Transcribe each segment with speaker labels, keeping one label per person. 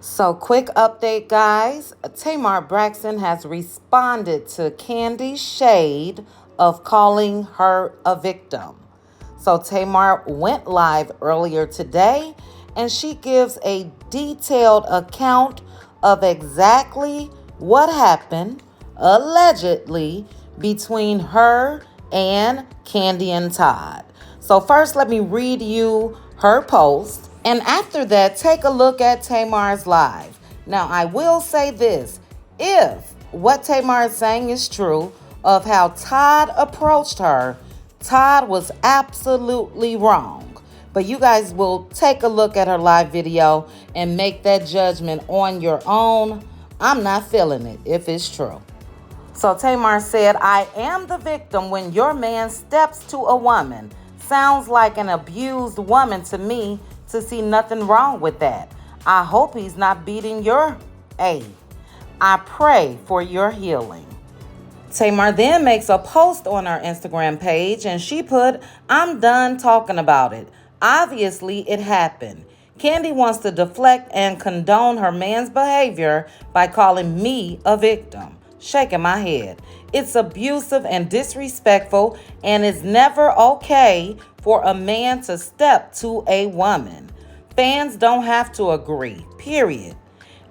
Speaker 1: So, quick update, guys. Tamar Braxton has responded to Kandi's shade of calling her a victim. So, Tamar went live earlier today, and she gives a detailed account of exactly what happened, allegedly, between her and Kandi and Todd. So, first, let me read you her post. And after that, take a look at Tamar's live. Now, I will say this. If what Tamar is saying is true of how Todd approached her, Todd was absolutely wrong. But you guys will take a look at her live video and make that judgment on your own. I'm not feeling it if it's true. So Tamar said, I am the victim when your man steps to a woman. Sounds like an abused woman to me. To see nothing wrong with that. I hope he's not beating your A. I pray for your healing. Tamar then makes a post on her Instagram page and she put, I'm done talking about it. Obviously, it happened. Kandi wants to deflect and condone her man's behavior by calling me a victim. Shaking my head. It's abusive and disrespectful, and it's never okay for a man to step to a woman. Fans don't have to agree, period.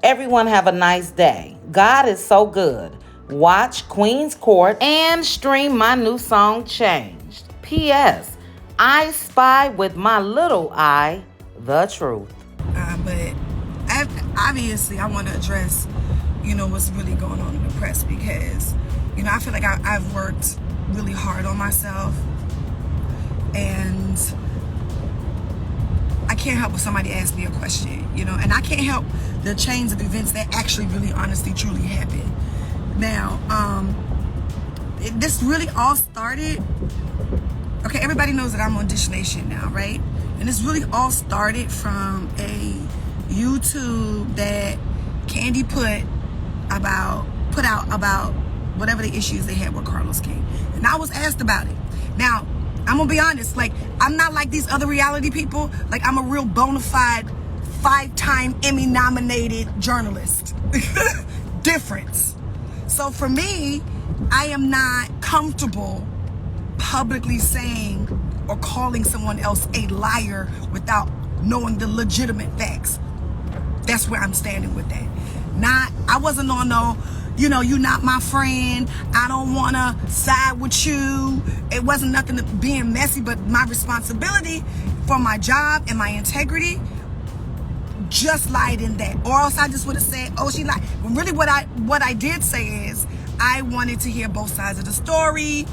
Speaker 1: Everyone have a nice day. God is so good. Watch Queen's Court and stream my new song, Changed. P.S. I spy with my little eye the truth.
Speaker 2: But obviously I want to address, what's really going on in the press because, I feel like I've worked really hard on myself and I can't help if somebody asks me a question, and I can't help the chains of events that actually really honestly truly happened. Now, this really all started, okay, everybody knows that I'm on Dish Nation now, right? And this really all started from a YouTube that Kandi put out about whatever the issues they had with Carlos King. And I was asked about it. Now, I'm gonna be honest, I'm not like these other reality people. I'm a real bona fide 5-time Emmy nominated journalist. Difference. So for me, I am not comfortable publicly saying or calling someone else a liar without knowing the legitimate facts. That's where I'm standing with that. I wasn't on no, you're not my friend. I don't want to side with you. It wasn't nothing to being messy, but my responsibility for my job and my integrity just lied in that. Or else I just would have said, oh, she lied. But really what I did say is I wanted to hear both sides of the story.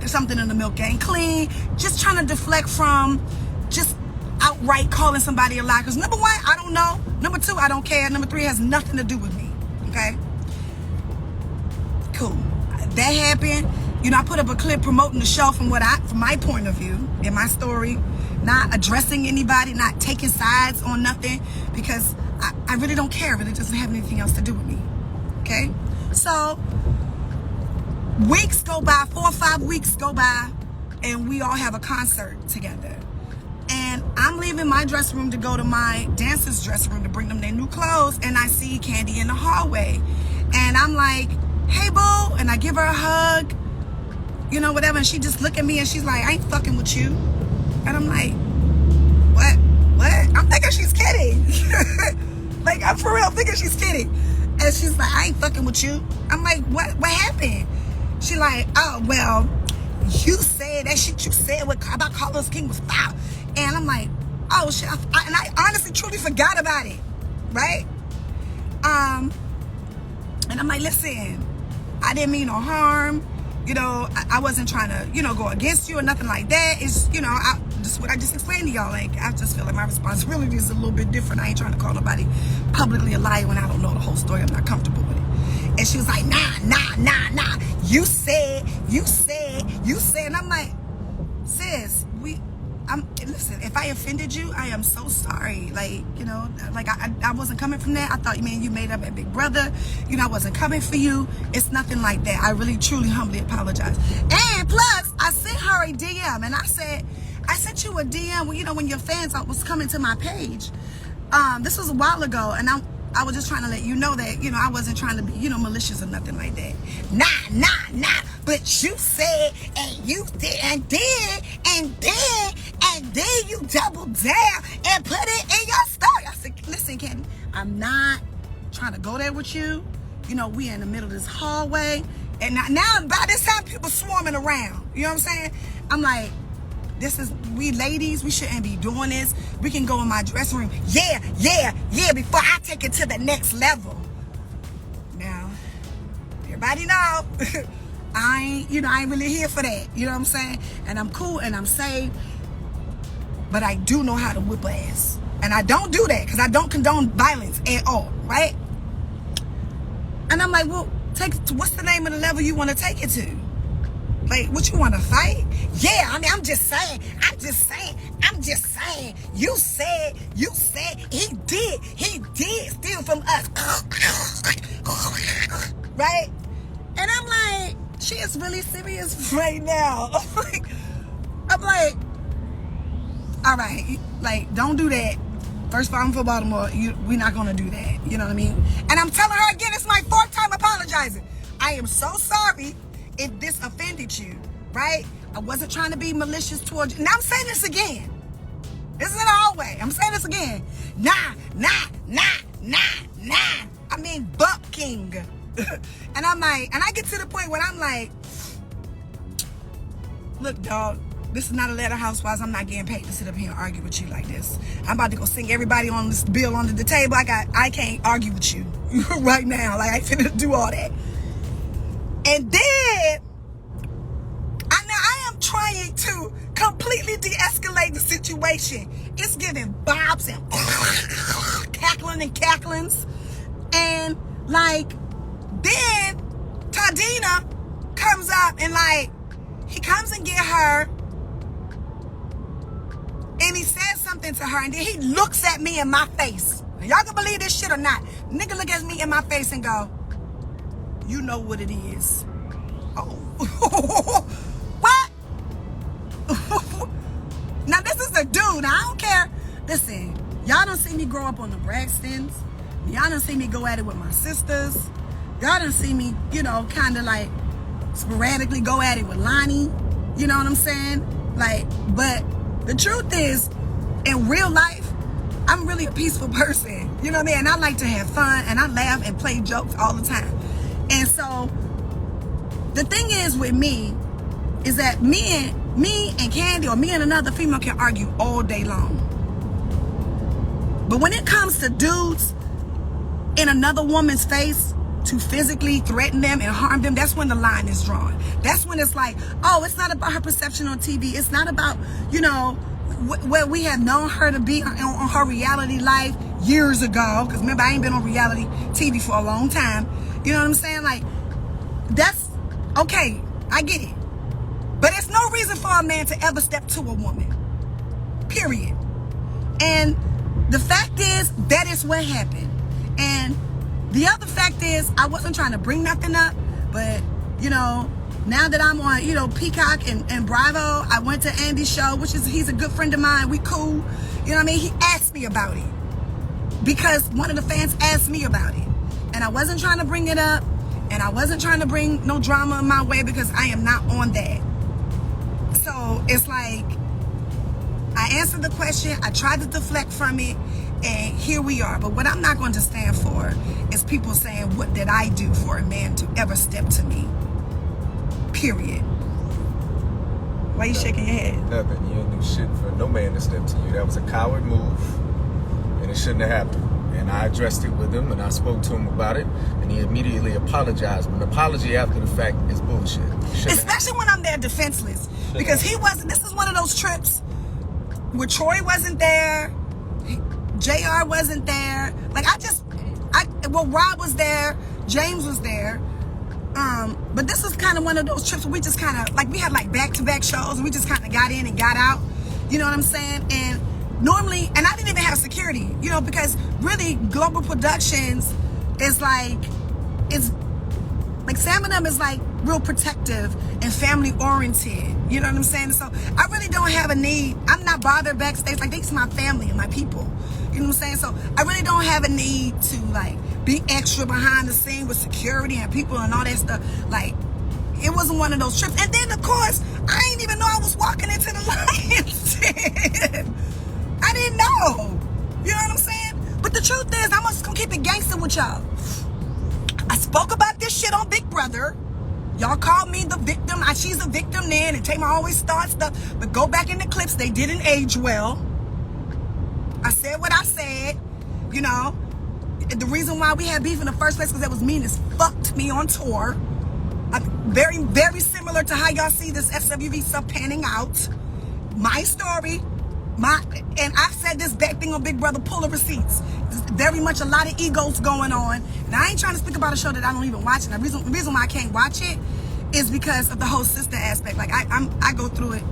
Speaker 2: Something in the milk ain't clean. Just trying to deflect from just outright calling somebody a liar. Because number one, I don't know. Number two, I don't care. Number three, has nothing to do with me. Okay? Cool. That happened. I put up a clip promoting the show from my point of view in my story, not addressing anybody, not taking sides on nothing, because I really don't care. It really doesn't have anything else to do with me. Okay? So weeks go by, 4 or 5 weeks go by, and we all have a concert together. And I'm leaving my dressing room to go to my dancer's dressing room to bring them their new clothes, and I see Kandi in the hallway. And I'm like, hey, boo, and I give her a hug, whatever, and she just look at me and she's like, I ain't fucking with you. And I'm like, what? I'm thinking she's kidding. I'm for real thinking she's kidding. And she's like, I ain't fucking with you. I'm like, what happened? She like, oh, well, you said that shit you said about Carlos King was foul. And I'm like, oh shit. And I honestly truly forgot about it. Right? And I'm like, listen, I didn't mean no harm. I wasn't trying to, go against you or nothing like that. It's, just what I just explained to y'all. I just feel like my responsibility is a little bit different. I ain't trying to call nobody publicly a liar when I don't know the whole story. I'm not comfortable with it. And she was like, nah. You said. And I'm like, sis, listen, if I offended you, I am so sorry. I wasn't coming from that. I thought, man, you made up at Big Brother. I wasn't coming for you. It's nothing like that. I really, truly, humbly apologize. And plus, I sent her a DM, and I said, I sent you a DM when, when your fans was coming to my page. this was a while ago, and I was just trying to let you know that, I wasn't trying to be, malicious or nothing like that. Nah. But you said, and you did, and then you doubled down and put it in your story. I said, listen, Kandi, I'm not trying to go there with you. We in the middle of this hallway. And now by this time, people swarming around. You know what I'm saying? I'm like, we ladies, we shouldn't be doing this. We can go in my dressing room. Yeah, before I take it to the next level. Now, everybody know, I ain't really here for that. You know what I'm saying? And I'm cool and I'm safe. But I do know how to whip ass. And I don't do that because I don't condone violence at all, right? And I'm like, well, what's the name of the level you want to take it to? Like, what you want to fight? Yeah, I'm just saying. You said he did steal from us. Right? And I'm like, she is really serious right now. I'm like, all right, like, don't do that. First of all, I'm from Baltimore. We're not going to do that. You know what I mean? And I'm telling her again, it's my 4th time apologizing. I am so sorry if this offended you, right? I wasn't trying to be malicious towards you. Now I'm saying this again. This isn't all way. I'm saying this again. Nah. I mean, Buck King. And I'm like, and I get to the point where I'm like, look, dog, this is not Atlanta Housewives. I'm not getting paid to sit up here and argue with you like this. I'm about to go sing everybody on this bill under the table. I can't argue with you right now. Like, I finna do all that. And then, I am trying to completely de-escalate the situation. It's giving bobs and cackling and cacklings. And, like, then Tadina comes up and, like, he comes and get her. And he says something to her. And then he looks at me in my face. Y'all can believe this shit or not. Nigga look at me in my face and go, you know what it is. Oh. What? Now, this is a dude. I don't care. Listen, y'all don't see me grow up on the Braxtons. Y'all don't see me go at it with my sisters. Y'all don't see me, kind of like sporadically go at it with Lonnie. You know what I'm saying? Like, but the truth is, in real life, I'm really a peaceful person. You know what I mean? And I like to have fun, and I laugh and play jokes all the time. And so, the thing is with me, is that me and Kandi, or me and another female, can argue all day long. But when it comes to dudes in another woman's face to physically threaten them and harm them, that's when the line is drawn. That's when it's like, oh, it's not about her perception on TV. It's not about, where we have known her to be on her reality life years ago. Because remember, I ain't been on reality TV for a long time. You know what I'm saying? Like, that's okay. I get it. But it's no reason for a man to ever step to a woman. Period. And the fact is, that is what happened. And the other fact is, I wasn't trying to bring nothing up, but, now that I'm on, Peacock and Bravo, I went to Andy's show, he's a good friend of mine. We cool. You know what I mean? He asked me about it because one of the fans asked me about it. And I wasn't trying to bring it up, and I wasn't trying to bring no drama my way because I am not on that. So it's like, I answered the question, I tried to deflect from it, and here we are. But what I'm not going to stand for is people saying, what did I do for a man to ever step to me? Period. Why are you shaking your head?
Speaker 3: Nothing. You didn't do shit for no man to step to you. That was a coward move, and it shouldn't have happened. And I addressed it with him, and I spoke to him about it, and he immediately apologized. But an apology after the fact is bullshit.
Speaker 2: Especially when I'm there defenseless. Because he wasn't, this is one of those trips where Troy wasn't there, JR wasn't there. Like, Rob was there, James was there. But this is kind of one of those trips where we just kind of, like, we had like back-to-back shows, and we just kind of got in and got out. You know what I'm saying? And normally, and I didn't even have security, because really Global Productions is like, it's like Sam and them is like real protective and family oriented. You know what I'm saying? So I really don't have a need. I'm not bothered backstage. Like, these are my family and my people. You know what I'm saying? So I really don't have a need to like be extra behind the scene with security and people and all that stuff. Like, it wasn't one of those trips. And then of course, I didn't even know I was walking into the lion's den. I didn't know. You know what I'm saying? But the truth is, I'm just gonna keep it gangster with y'all. I spoke about this shit on Big Brother. Y'all called me the victim. She's a victim then, and Tamar always starts stuff. But go back in the clips, they didn't age well. I said what I said, you know. The reason why we had beef in the first place because that was mean as fuck to me on tour. Very, very similar to how y'all see this SWV stuff panning out. My story, and I've said this back thing on Big Brother, pull the receipts. There's very much a lot of egos going on. And I ain't trying to speak about a show that I don't even watch. And the reason why I can't watch it is because of the whole sister aspect. Like, I go through it,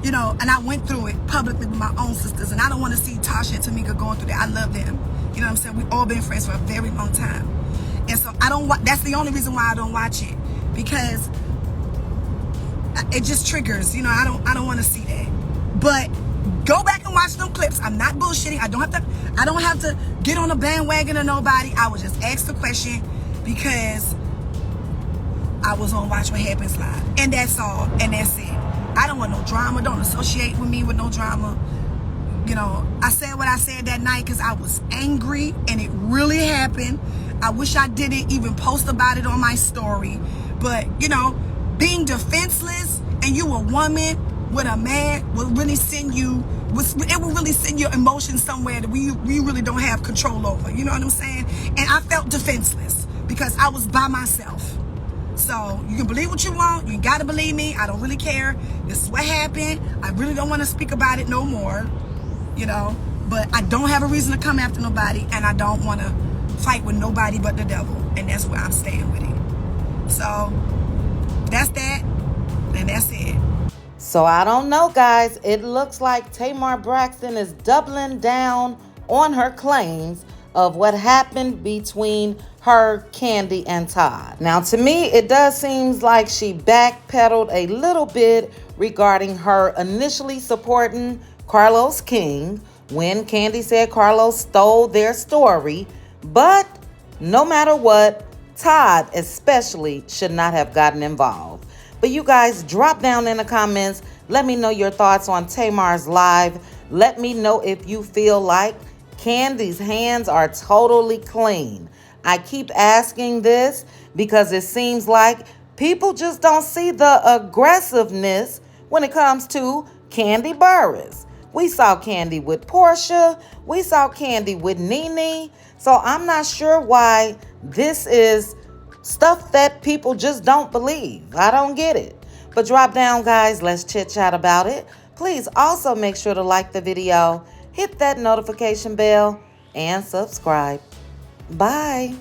Speaker 2: you know, and I went through it publicly with my own sisters. And I don't want to see Tasha and Tamika going through that. I love them. You know what I'm saying? We've all been friends for a very long time. And so that's the only reason why I don't watch it. Because it just triggers, you know, I don't want to see that. But go back and watch them clips. I'm not bullshitting. I don't have to get on a bandwagon of nobody. I would just ask the question because I was on Watch What Happens Live. And that's all. And that's it. I don't want no drama. Don't associate with me with no drama. You know, I said what I said that night because I was angry and it really happened. I wish I didn't even post about it on my story. But, you know, being defenseless and you a woman with a man will really send you, it will really send your emotions somewhere that we really don't have control over. You know what I'm saying? And I felt defenseless because I was by myself. So you can believe what you want. You got to believe me. I don't really care. This is what happened. I really don't want to speak about it no more. You know, but I don't have a reason to come after nobody, and I don't want to fight with nobody but the devil, and that's where I'm staying with it. So that's that, and that's it.
Speaker 1: So I don't know, guys. It looks like Tamar Braxton is doubling down on her claims of what happened between her, Kandi, and Todd. Now, to me, it does seem like she backpedaled a little bit regarding her initially supporting Carlos King when Kandi said Carlos stole their story. But no matter what, Todd especially should not have gotten involved. But you guys, drop down in the comments. Let me know your thoughts on Tamar's live. Let me know if you feel like Kandi's hands are totally clean. I keep asking this because it seems like people just don't see the aggressiveness when it comes to Kandi Burress. We saw Kandi with Portia. We saw Kandi with Nene. So I'm not sure why this is stuff that people just don't believe. I don't get it. But drop down, guys. Let's chit chat about it. Please also make sure to like the video, hit that notification bell, and subscribe. Bye.